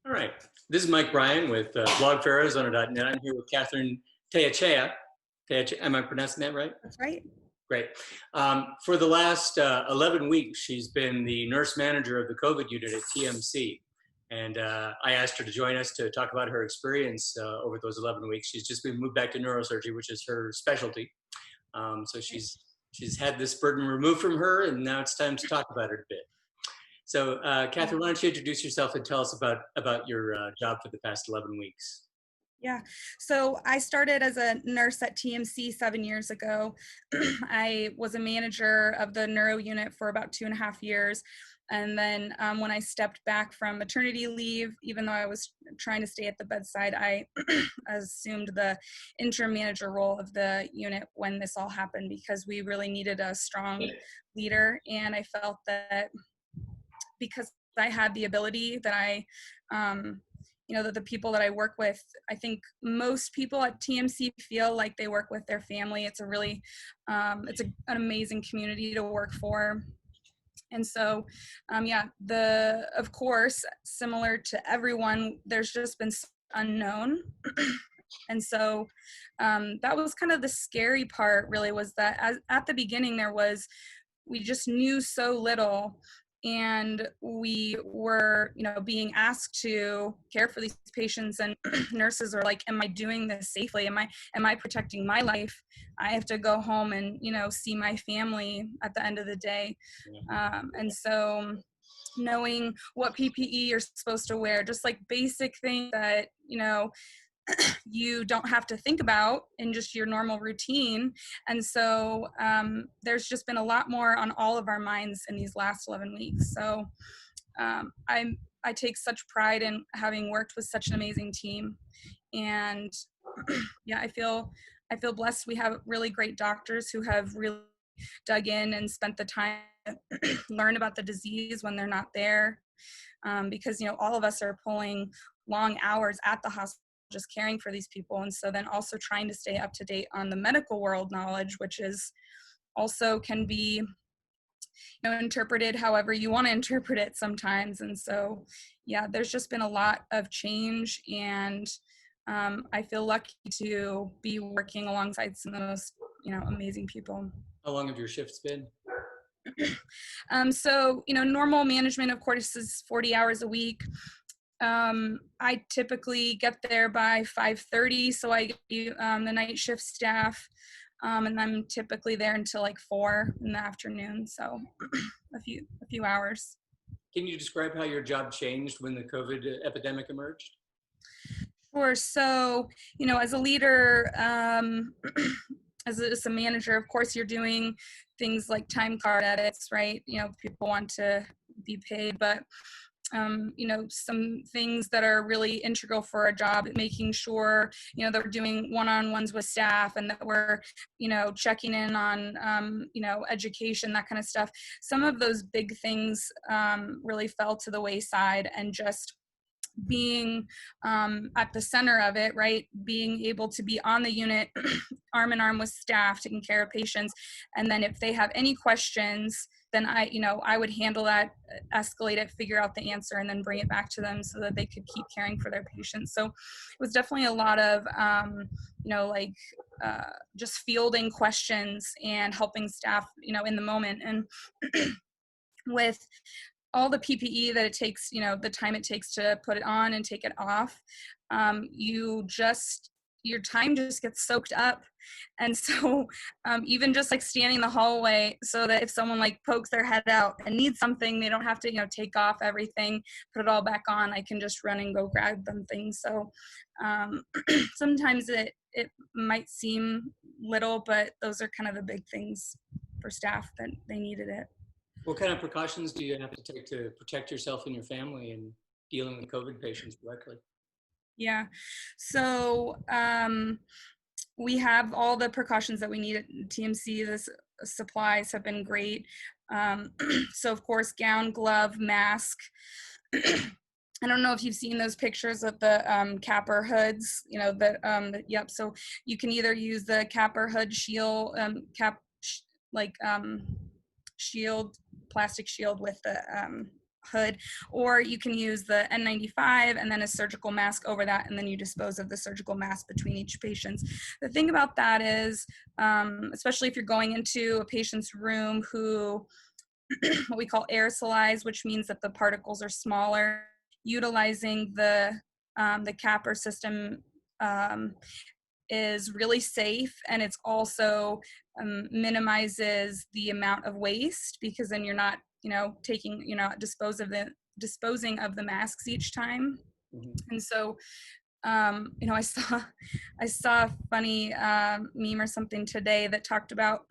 All right. This is Mike Bryan with blogfararizona.net. I'm here with Kathryn Teyechea. Am I pronouncing that right? That's right. Great. For the last 11 weeks, she's been the nurse manager of the COVID unit at TMC. And I asked her to join us to talk about her experience over those 11 weeks. She's just been moved back to neurosurgery, which is her specialty. So she's had this burden removed from her, and now it's time to talk about it a bit. So, Kathryn, why don't you introduce yourself and tell us about your job for the past 11 weeks? Yeah. So I started as a nurse at TMC 7 years ago. I was a manager of the neuro unit for about 2.5 years. And then when I stepped back from maternity leave, even though I was trying to stay at the bedside, I assumed the interim manager role of the unit when this all happened, because we really needed a strong leader. And I felt that because I had the ability that that the people that I work with, I think most people at TMC feel like they work with their family. It's a really, it's an amazing community to work for. And so, of course, similar to everyone, there's just been unknown. And so that was kind of the scary part, really, was that at the beginning we just knew so little. And we were, being asked to care for these patients, and nurses are like, am I doing this safely? Am I protecting my life? I have to go home and, see my family at the end of the day. And so knowing what PPE you're supposed to wear, just like basic things that, you don't have to think about in just your normal routine. And so there's just been a lot more on all of our minds in these last 11 weeks. So I take such pride in having worked with such an amazing team. And I feel blessed. We have really great doctors who have really dug in and spent the time to learn about the disease when they're not there. Because, all of us are pulling long hours at the hospital, just caring for these people. And so then also trying to stay up to date on the medical world knowledge, which is also can be, interpreted however you want to interpret it sometimes. And so, there's just been a lot of change, and I feel lucky to be working alongside some of the most, amazing people. How long have your shifts been? So, normal management, of course, is 40 hours a week. I typically get there by 5:30, so I get the night shift staff, and I'm typically there until like 4 in the afternoon, so a few hours. Can you describe how your job changed when the COVID epidemic emerged? Sure. So, as a leader, as a manager, of course, you're doing things like time card edits, right? People want to be paid, but some things that are really integral for a job, making sure, that we're doing one-on-ones with staff, and that we're, checking in on, education, that kind of stuff. Some of those big things really fell to the wayside, and just being at the center of it, right? Being able to be on the unit, arm in arm with staff, taking care of patients. And then if they have any questions, then I would handle that, escalate it, figure out the answer, and then bring it back to them so that they could keep caring for their patients. So it was definitely a lot of, just fielding questions and helping staff, in the moment. And with all the PPE that it takes, the time it takes to put it on and take it off, your time just gets soaked up. And so even just like standing in the hallway, so that if someone like pokes their head out and needs something, they don't have to, take off everything, put it all back on. I can just run and go grab them things. So sometimes it might seem little, but those are kind of the big things for staff that they needed it. What kind of precautions do you have to take to protect yourself and your family in dealing with COVID patients directly? Yeah, so we have all the precautions that we need at TMC. The supplies have been great. So of course, gown, glove, mask. I don't know if you've seen those pictures of the capper hoods, yep. So you can either use the capper hood shield, shield, plastic shield with the hood, or you can use the N95 and then a surgical mask over that, and then you dispose of the surgical mask between each patient. The thing about that is, especially if you're going into a patient's room who what we call aerosolized, which means that the particles are smaller, utilizing the capper system is really safe, and it's also minimizes the amount of waste, because then you're not disposing of the masks each time. Mhm. And so I saw a funny meme or something today that talked about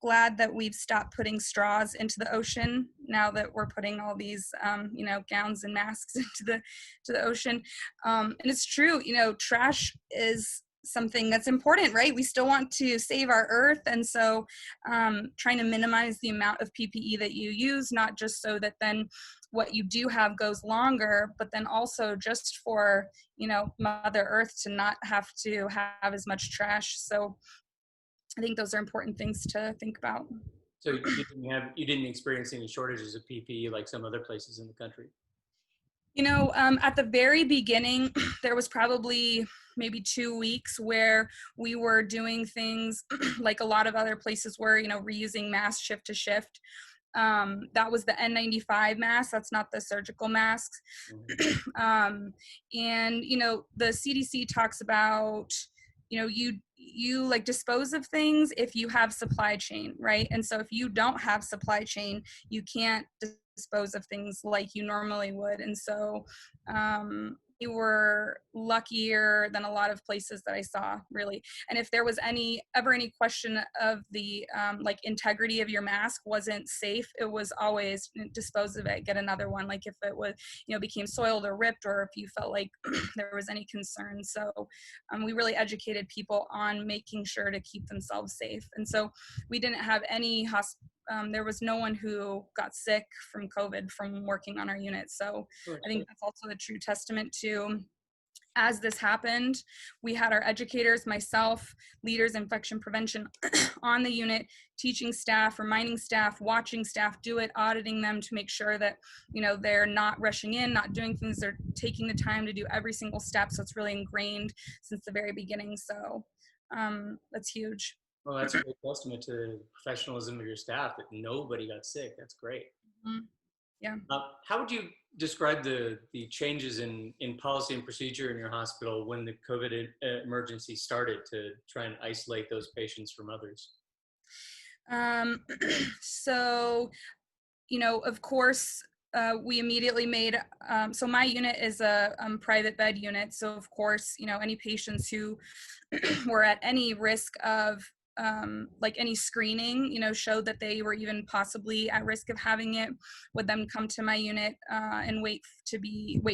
glad that we've stopped putting straws into the ocean now that we're putting all these gowns and masks into the ocean. And it's true, trash is something that's important, right? We still want to save our earth, and so trying to minimize the amount of PPE that you use, not just so that then what you do have goes longer, but then also just for Mother Earth to not have to have as much trash. So I think those are important things to think about. So you didn't experience any shortages of PPE like some other places in the country? At the very beginning, there was probably maybe 2 weeks where we were doing things like a lot of other places were, reusing masks shift to shift. That was the N95 mask. That's not the surgical masks. And, the CDC talks about, you like dispose of things if you have supply chain, right? And so if you don't have supply chain, you can't dispose of things like you normally would. And so we were luckier than a lot of places that I saw, really. And if there was ever any question of the integrity of your mask wasn't safe, it was always dispose of it, get another one. Like if it was, became soiled or ripped, or if you felt like there was any concern. So we really educated people on making sure to keep themselves safe. And so we didn't have any there was no one who got sick from COVID from working on our unit. So I think that's also a true testament to, as this happened, we had our educators, myself, leaders, infection prevention on the unit, teaching staff, reminding staff, watching staff do it, auditing them to make sure that, they're not rushing in, not doing things, they're taking the time to do every single step. So it's really ingrained since the very beginning. So that's huge. Well, that's a great testament to the professionalism of your staff that nobody got sick. That's great. Mm-hmm. Yeah. How would you describe the changes in policy and procedure in your hospital when the COVID emergency started to try and isolate those patients from others? So, of course, we immediately made, so my unit is a private bed unit. So of course, any patients who were at any risk of any screening, showed that they were even possibly at risk of having it, would then come to my unit and wait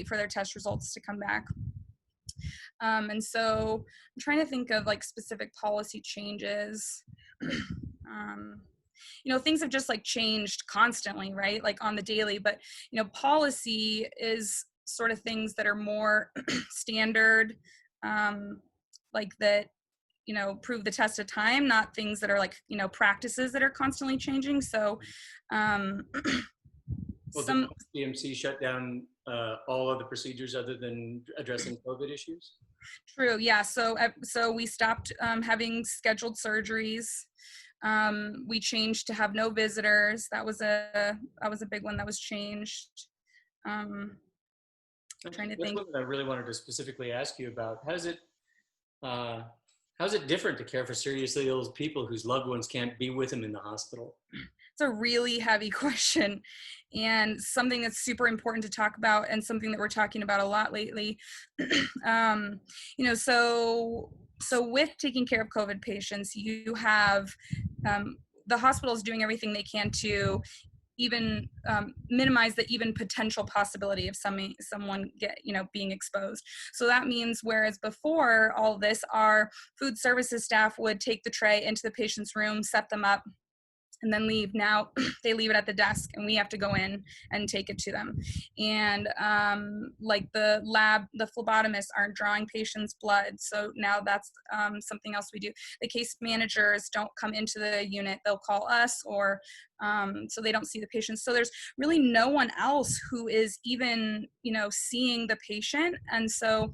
for their test results to come back. And so I'm trying to think of specific policy changes. Things have just changed constantly, right? On the daily, but, policy is sort of things that are more standard, that, prove the test of time, not things that are practices that are constantly changing. So, Well, did TMC shut down all of the procedures other than addressing COVID issues? True. Yeah. So we stopped having scheduled surgeries. We changed to have no visitors. That was a big one that was changed. Trying to think. That's what I really wanted to specifically ask you about. How's it different to care for seriously ill people whose loved ones can't be with them in the hospital? It's a really heavy question, and something that's super important to talk about, and something that we're talking about a lot lately. So with taking care of COVID patients, you have the hospital is doing everything they can to even minimize the even potential possibility of someone being exposed. So that means, whereas before all this, our food services staff would take the tray into the patient's room, set them up, and then leave. Now they leave it at the desk and we have to go in and take it to them. And like the phlebotomists aren't drawing patients' blood. So now that's something else we do. The case managers don't come into the unit. They'll call us, or so they don't see the patients. So there's really no one else who is even, seeing the patient. And so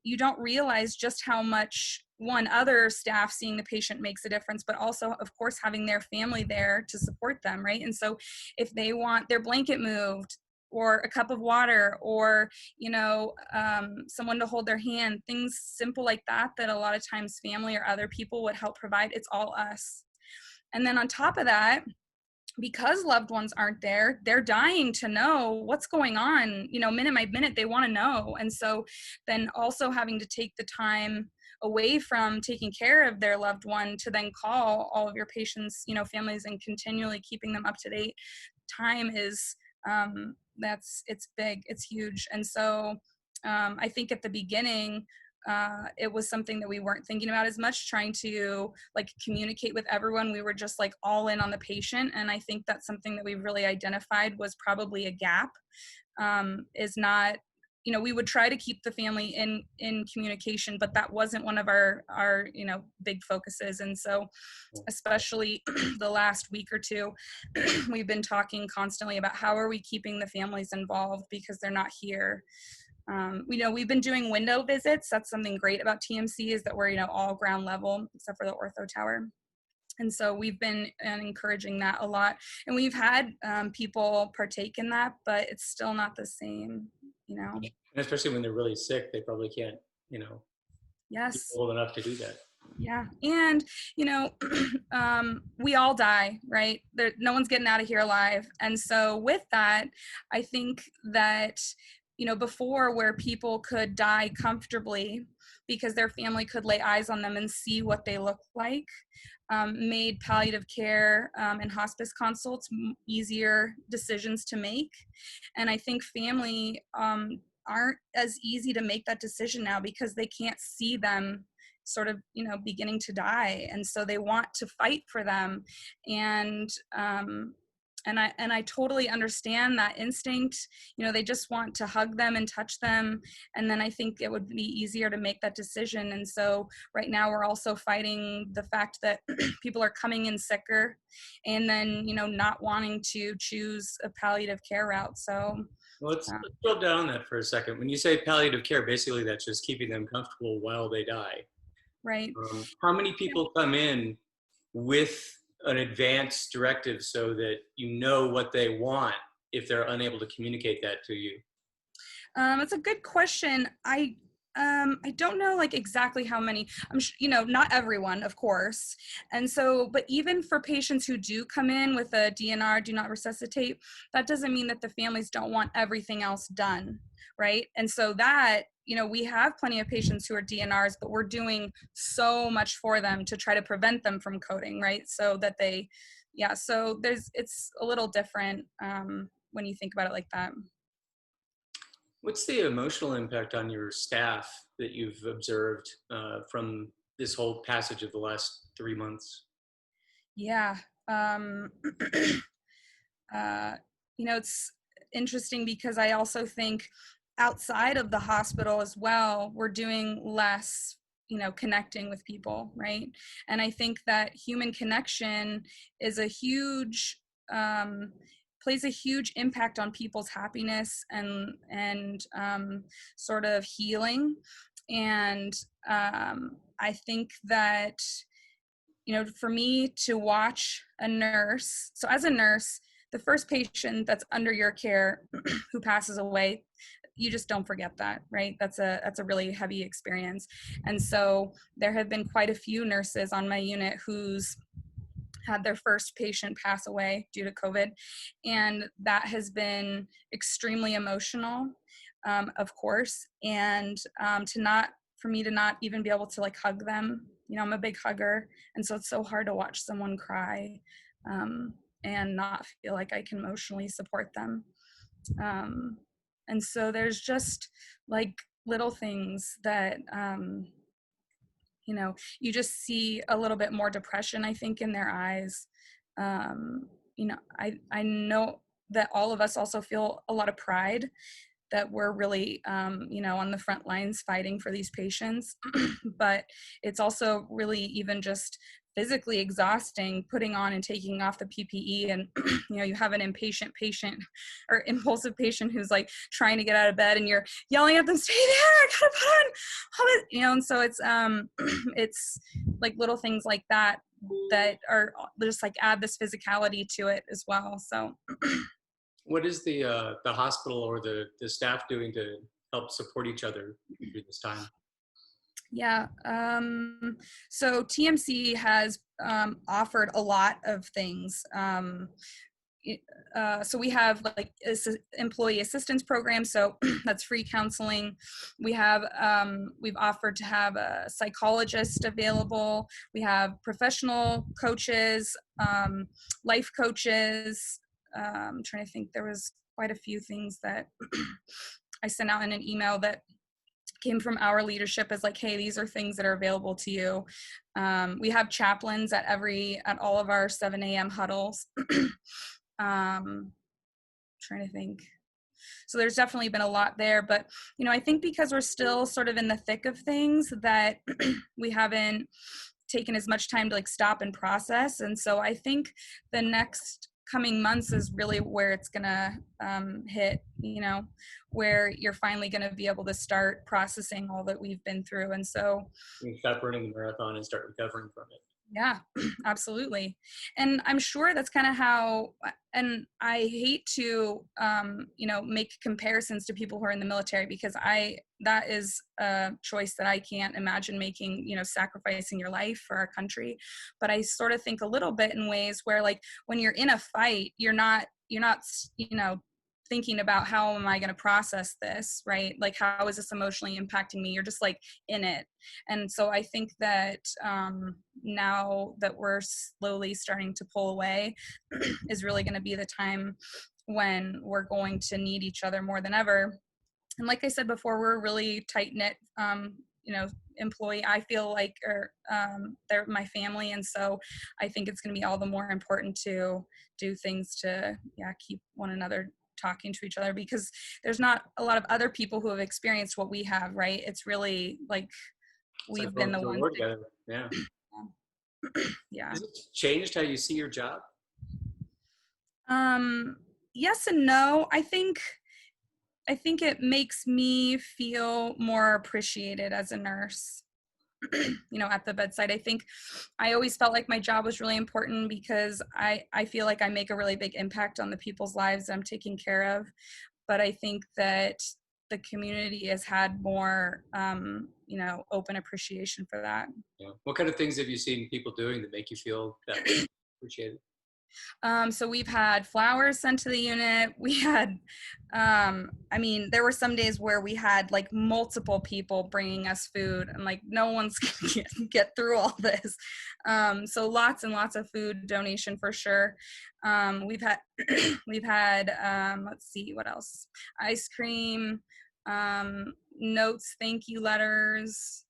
you don't realize just how much other staff seeing the patient makes a difference, but also, of course, having their family there to support them, right? And so if they want their blanket moved, or a cup of water, or someone to hold their hand, things simple like that a lot of times family or other people would help provide, it's all us. And then on top of that, because loved ones aren't there, they're dying to know what's going on, minute by minute, they want to know. And so then also having to take the time away from taking care of their loved one to then call all of your patients, families, and continually keeping them up to date, time is, it's big, it's huge. And so I think at the beginning, it was something that we weren't thinking about as much, trying to communicate with everyone. We were just all in on the patient. And I think that's something that we really identified was probably a gap, is not, we would try to keep the family in communication, but that wasn't one of our big focuses. And so especially the last week or two, we've been talking constantly about how are we keeping the families involved, because they're not here. We've been doing window visits. That's something great about TMC, is that we're, all ground level except for the ortho tower. And so we've been encouraging that a lot. And we've had people partake in that, but it's still not the same, And especially when they're really sick, they probably can't, Yes. be old enough to do that. Yeah. And, we all die, right? No one's getting out of here alive. And so with that, I think that, before, where people could die comfortably because their family could lay eyes on them and see what they look like, made palliative care and hospice consults easier decisions to make. And I think family aren't as easy to make that decision now, because they can't see them sort of, beginning to die. And so they want to fight for them. And I totally understand that instinct. They just want to hug them and touch them. And then I think it would be easier to make that decision. And so right now we're also fighting the fact that people are coming in sicker and then, not wanting to choose a palliative care route. So Well, let's drill down on that for a second. When you say palliative care, basically that's just keeping them comfortable while they die. Right. How many people come in with an advance directive so that you know what they want if they're unable to communicate that to you? It's a good question. I don't know exactly how many. I'm not everyone, of course. And so, but even for patients who do come in with a DNR, do not resuscitate, that doesn't mean that the families don't want everything else done, right? And so that, we have plenty of patients who are DNRs, but we're doing so much for them to try to prevent them from coding, right? So that so it's a little different when you think about it like that. What's the emotional impact on your staff that you've observed from this whole passage of the last 3 months? Yeah. It's interesting because I also think outside of the hospital as well, we're doing less, connecting with people, right? And I think that human connection is plays a huge impact on people's happiness and sort of healing. And I think that, for me to watch a nurse, so as a nurse, the first patient that's under your care who passes away, you just don't forget that, right? That's a really heavy experience. And so there have been quite a few nurses on my unit who's had their first patient pass away due to COVID. And that has been extremely emotional, of course. And for me to not even be able to hug them, I'm a big hugger. And so it's so hard to watch someone cry and not feel like I can emotionally support them. And so there's just little things that, you just see a little bit more depression, I think, in their eyes. I know that all of us also feel a lot of pride that we're really, on the front lines fighting for these patients. But it's also really even just physically exhausting putting on and taking off the PPE. And, you have an impatient patient or impulsive patient who's like trying to get out of bed and you're yelling at them, stay there, I gotta put on all it, and so it's like little things like that are just like add this physicality to it as well. So What is the hospital or the staff doing to help support each other through this time? Yeah. So TMC has offered a lot of things. So we have like employee assistance programs. So that's free counseling. We have, we've offered to have a psychologist available. We have professional coaches, life coaches. I'm trying to think, there was quite a few things that I sent out in an email that came from our leadership as like, hey, these are things that are available to you. We have chaplains at all of our 7 a.m. huddles. Trying to think. So there's definitely been a lot there, but I think because we're still sort of in the thick of things that we haven't taken as much time to like stop and process. And so I think the next coming months is really where it's gonna hit, where you're finally gonna be able to start processing all that we've been through. And so You stop running the marathon and start recovering from it. yeah, absolutely. And I'm sure that's kind of how, and I hate to, make comparisons to people who are in the military, because that is a choice that I can't imagine making, sacrificing your life for our country. But I sort of think a little bit in ways where like when you're in a fight, you're not, thinking about how am I going to process this, right? Like, how is this emotionally impacting me? You're just like in it. And so I think that now that we're slowly starting to pull away is really going to be the time when we're going to need each other more than ever. And like I said before, we're a really tight knit, employee. I feel like, they're my family. And so I think it's going to be all the more important to do things to, keep one another talking to each other, because there's not a lot of other people who have experienced what we have, right? It's really like we've been the ones together. Yeah. Yeah. Has it changed how you see your job? Yes and no. I think it makes me feel more appreciated as a nurse. At the bedside. I think I always felt like my job was really important because I feel like I make a really big impact on the people's lives that I'm taking care of. But I think that the community has had more, open appreciation for that. Yeah. What kind of things have you seen people doing that make you feel that appreciated? So we've had flowers sent to the unit. We had, there were some days where we had like multiple people bringing us food, and like no one's gonna get through all this. So lots and lots of food donation for sure. We've had, let's see what else. Ice cream, notes, thank you letters.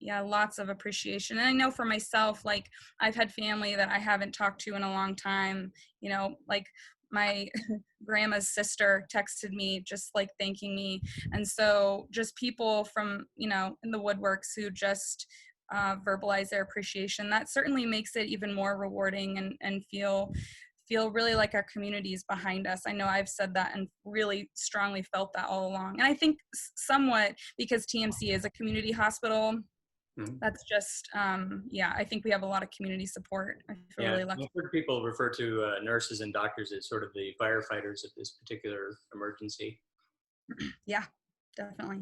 Lots of appreciation. And I know for myself, like I've had family that I haven't talked to in a long time, like my grandma's sister texted me just like thanking me. And so just people from, in the woodworks who just verbalize their appreciation, that certainly makes it even more rewarding and feel really like our community is behind us. I know I've said that and really strongly felt that all along. And I think somewhat because TMC is a community hospital, that's just, I think we have a lot of community support. I feel really lucky. I've heard people refer to nurses and doctors as sort of the firefighters of this particular emergency. Yeah, definitely.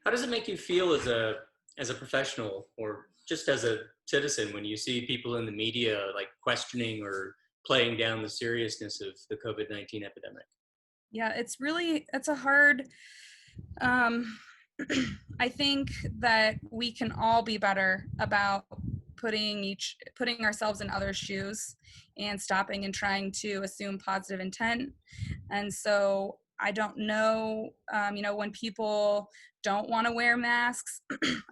How does it make you feel as a professional or just as a citizen when you see people in the media like questioning or playing down the seriousness of the COVID-19 epidemic? Yeah, it's a hard, I think that we can all be better about putting ourselves in others' shoes and stopping and trying to assume positive intent. And so I don't know, when people don't want to wear masks,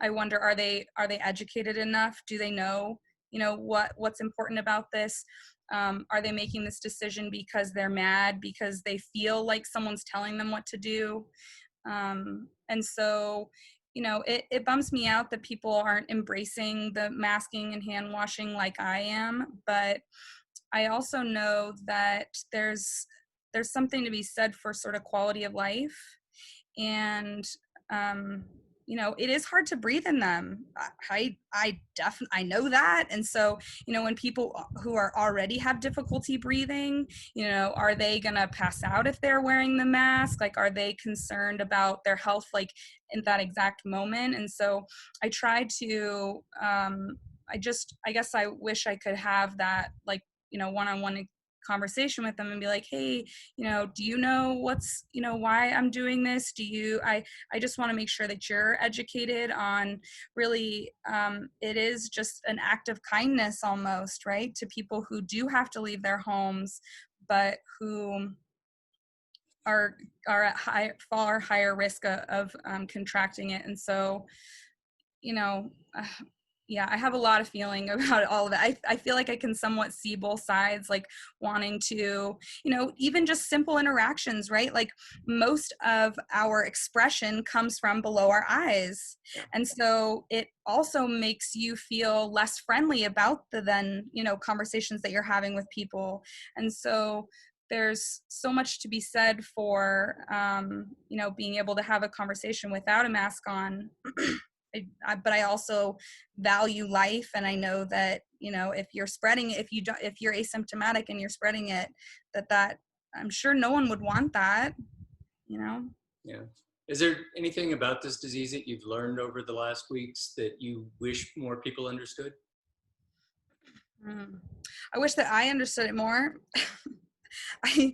I wonder, are they educated enough? Do they know, what's important about this? Are they making this decision because they're mad, because they feel like someone's telling them what to do? And so, it bums me out that people aren't embracing the masking and hand washing like I am. But I also know that there's something to be said for sort of quality of life. And it is hard to breathe in them. I definitely, I know that. And so, when people who are already have difficulty breathing, are they gonna pass out if they're wearing the mask? Like, are they concerned about their health, like, in that exact moment? And so I try to I guess I wish I could have that, like, one-on-one conversation with them and be like, hey, do you know what's, why I'm doing this? I just want to make sure that you're educated on, really, it is just an act of kindness almost, right, to people who do have to leave their homes, but who are at far higher risk of contracting it. And so, you know, uh, yeah, I have a lot of feeling about all of it. I feel like I can somewhat see both sides, like wanting to, even just simple interactions, right? Like, most of our expression comes from below our eyes. And so it also makes you feel less friendly about the then, conversations that you're having with people. And so there's so much to be said for, being able to have a conversation without a mask on. But I also value life, and I know that, if you're spreading it, if you're asymptomatic and you're spreading it, that I'm sure no one would want that. Yeah. Is there anything about this disease that you've learned over the last weeks that you wish more people understood? I wish that I understood it more. I,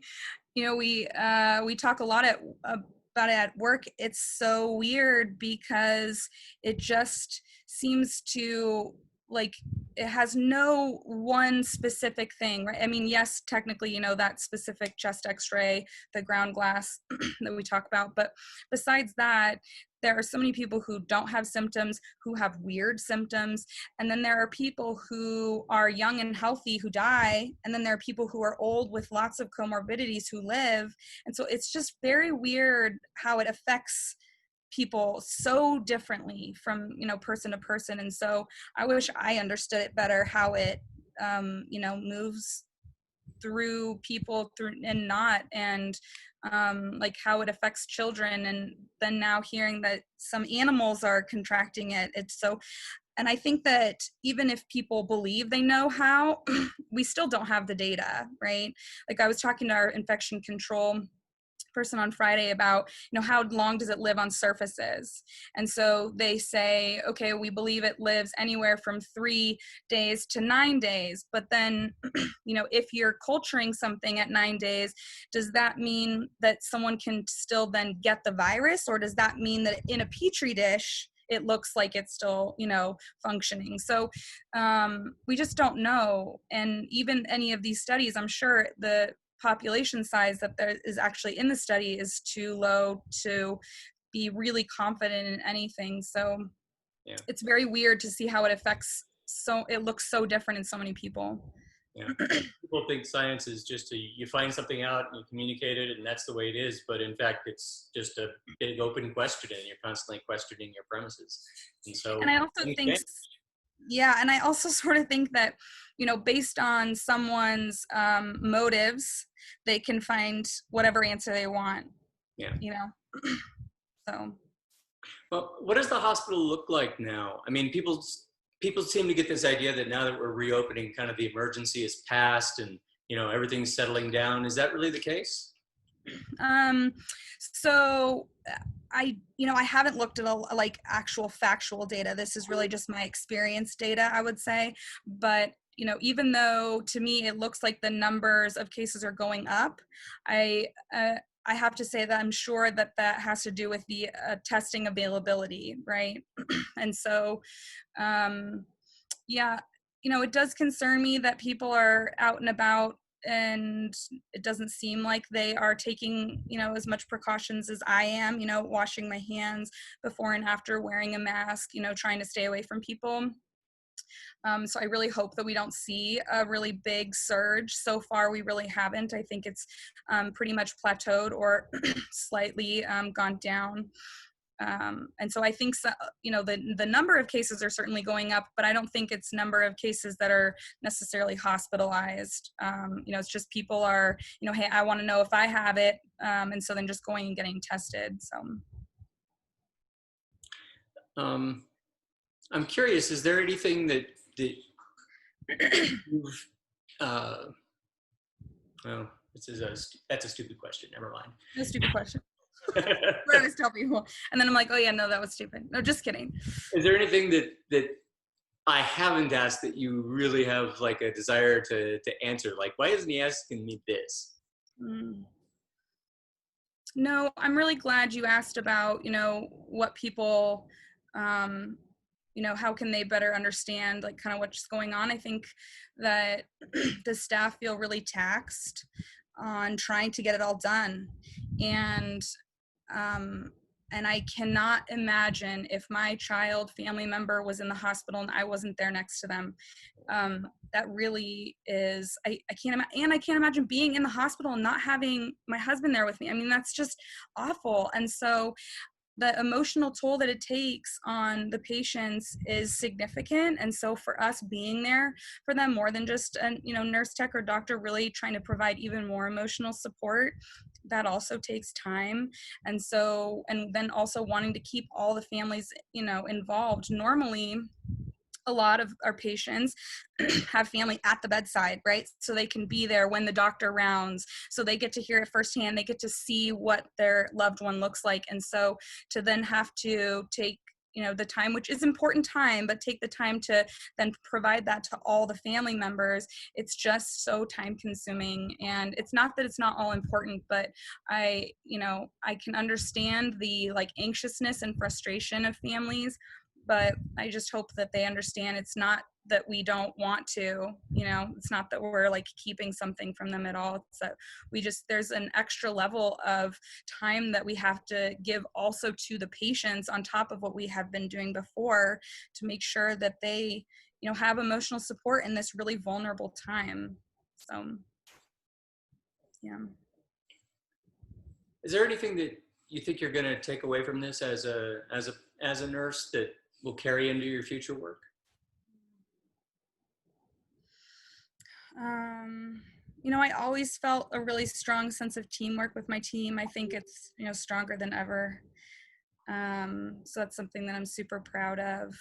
we talk a lot about it at work. It's so weird because it just seems to, like, it has no one specific thing, right? I mean, yes, technically, that specific chest x-ray, the ground glass that we talk about, but besides that, there are so many people who don't have symptoms, who have weird symptoms, and then there are people who are young and healthy who die, and then there are people who are old with lots of comorbidities who live. And so it's just very weird how it affects people so differently from, person to person. And so I wish I understood it better, how it moves through people through and not, and like how it affects children. And then now hearing that some animals are contracting it, it's so, and I think that even if people believe they know how, we still don't have the data, right? Like, I was talking to our infection control person on Friday about, how long does it live on surfaces? And so they say, okay, we believe it lives anywhere from 3 days to 9 days. But then, if you're culturing something at 9 days, does that mean that someone can still then get the virus? Or does that mean that in a petri dish, it looks like it's still, functioning? So we just don't know. And even any of these studies, I'm sure the population size that there is actually in the study is too low to be really confident in anything. So Yeah. it's very weird to see how it affects, so it looks so different in so many people. Yeah. People think science is just you find something out and you communicate it and that's the way it is. But in fact, it's just a big open question and you're constantly questioning your premises. And so, And I also think, yeah, and I also sort of think that, based on someone's motives, they can find whatever answer they want. Yeah. So. Well, what does the hospital look like now? I mean, people seem to get this idea that now that we're reopening, kind of the emergency is past and, everything's settling down. Is that really the case? So I haven't looked at like actual factual data. This is really just my experience data, I would say. But, even though to me it looks like the numbers of cases are going up, I have to say that I'm sure that has to do with the testing availability, right? And so, yeah, it does concern me that people are out and about and it doesn't seem like they are taking, as much precautions as I am, washing my hands before and after, wearing a mask, trying to stay away from people. So I really hope that we don't see a really big surge. So far, we really haven't. I think it's pretty much plateaued or slightly gone down. And so I think, the number of cases are certainly going up, but I don't think it's number of cases that are necessarily hospitalized. It's just people are, hey, I want to know if I have it. And so then just going and getting tested. So. I'm curious, is there anything that you've, well, that's a stupid question. Never mind. No stupid question. I always tell people, and then I'm like, oh yeah, no, that was stupid. No, just kidding. Is there anything that I haven't asked that you really have like a desire to answer? Like, why isn't he asking me this? No, I'm really glad you asked about, what people, how can they better understand like kind of what's going on. I think that the staff feel really taxed on trying to get it all done. And I cannot imagine if my child family member was in the hospital and I wasn't there next to them. That really is, I can't imagine being in the hospital and not having my husband there with me. I mean, that's just awful. And so the emotional toll that it takes on the patients is significant. And so for us being there for them, more than just a nurse tech or doctor, really trying to provide even more emotional support, that also takes time. And so, and then also wanting to keep all the families, involved. Normally, a lot of our patients have family at the bedside, right? So they can be there when the doctor rounds. So they get to hear it firsthand. They get to see what their loved one looks like. And so to then have to take, the time, which is important time, but take the time to then provide that to all the family members, it's just so time consuming. And it's not that it's not all important, but I can understand the like anxiousness and frustration of families, but I just hope that they understand it's not that we don't want to, it's not that we're like keeping something from them at all. So there's an extra level of time that we have to give also to the patients on top of what we have been doing before to make sure that they, have emotional support in this really vulnerable time. So, yeah. Is there anything that you think you're going to take away from this as a nurse that will carry into your future work? I always felt a really strong sense of teamwork with my team. I think it's, stronger than ever. So that's something that I'm super proud of.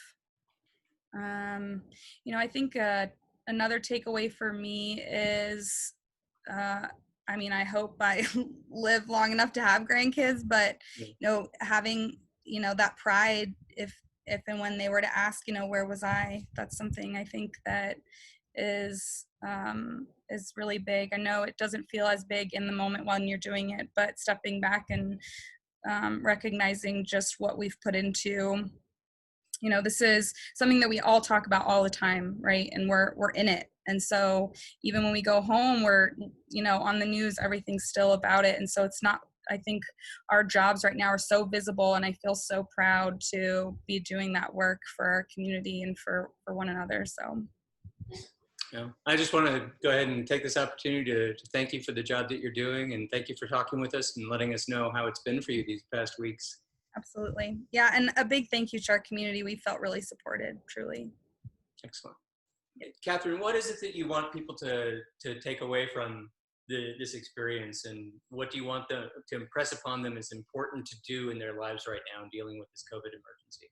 I think another takeaway for me is, I hope I live long enough to have grandkids, but, having, that pride if and when they were to ask, where was I, that's something I think that is really big. I know it doesn't feel as big in the moment when you're doing it, but stepping back and recognizing just what we've put into, this is something that we all talk about all the time, right? And we're in it. And so even when we go home, we're, on the news, everything's still about it. And so it's not, I think our jobs right now are so visible, and I feel so proud to be doing that work for our community and for one another. So. Yeah. I just want to go ahead and take this opportunity to thank you for the job that you're doing, and thank you for talking with us and letting us know how it's been for you these past weeks. Absolutely. Yeah. And a big thank you to our community. We felt really supported, truly. Excellent. Kathryn, what is it that you want people to take away from this experience, and what do you want them to impress upon them is important to do in their lives right now in dealing with this COVID emergency?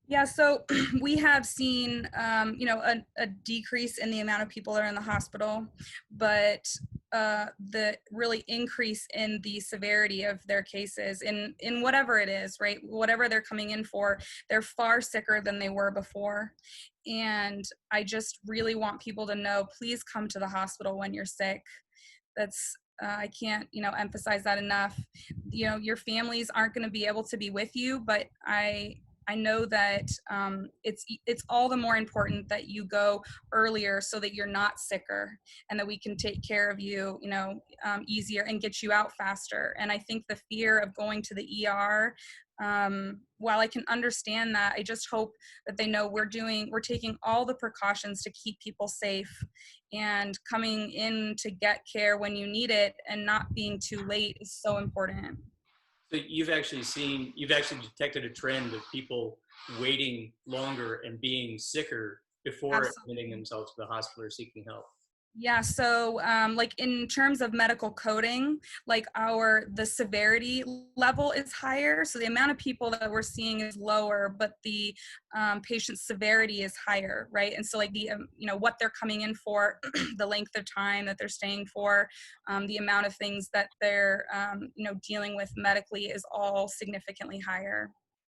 Yeah, so we have seen, a decrease in the amount of people that are in the hospital, but the really increase in the severity of their cases in whatever it is, right? Whatever they're coming in for, they're far sicker than they were before. And I just really want people to know, please come to the hospital when you're sick. That's I can't, emphasize that enough. Your families aren't going to be able to be with you, but I I know that it's all the more important that you go earlier so that you're not sicker and that we can take care of you, easier and get you out faster. And I think the fear of going to the ER, while I can understand that, I just hope that they know we're taking all the precautions to keep people safe, and coming in to get care when you need it and not being too late is so important. So you've actually detected a trend of people waiting longer and being sicker before admitting Absolutely. themselves to the hospital or seeking help. Yeah, so like in terms of medical coding, like the severity level is higher. So the amount of people that we're seeing is lower, but the patient severity is higher, right? And so like what they're coming in for, the length of time that they're staying for, the amount of things that they're, dealing with medically is all significantly higher.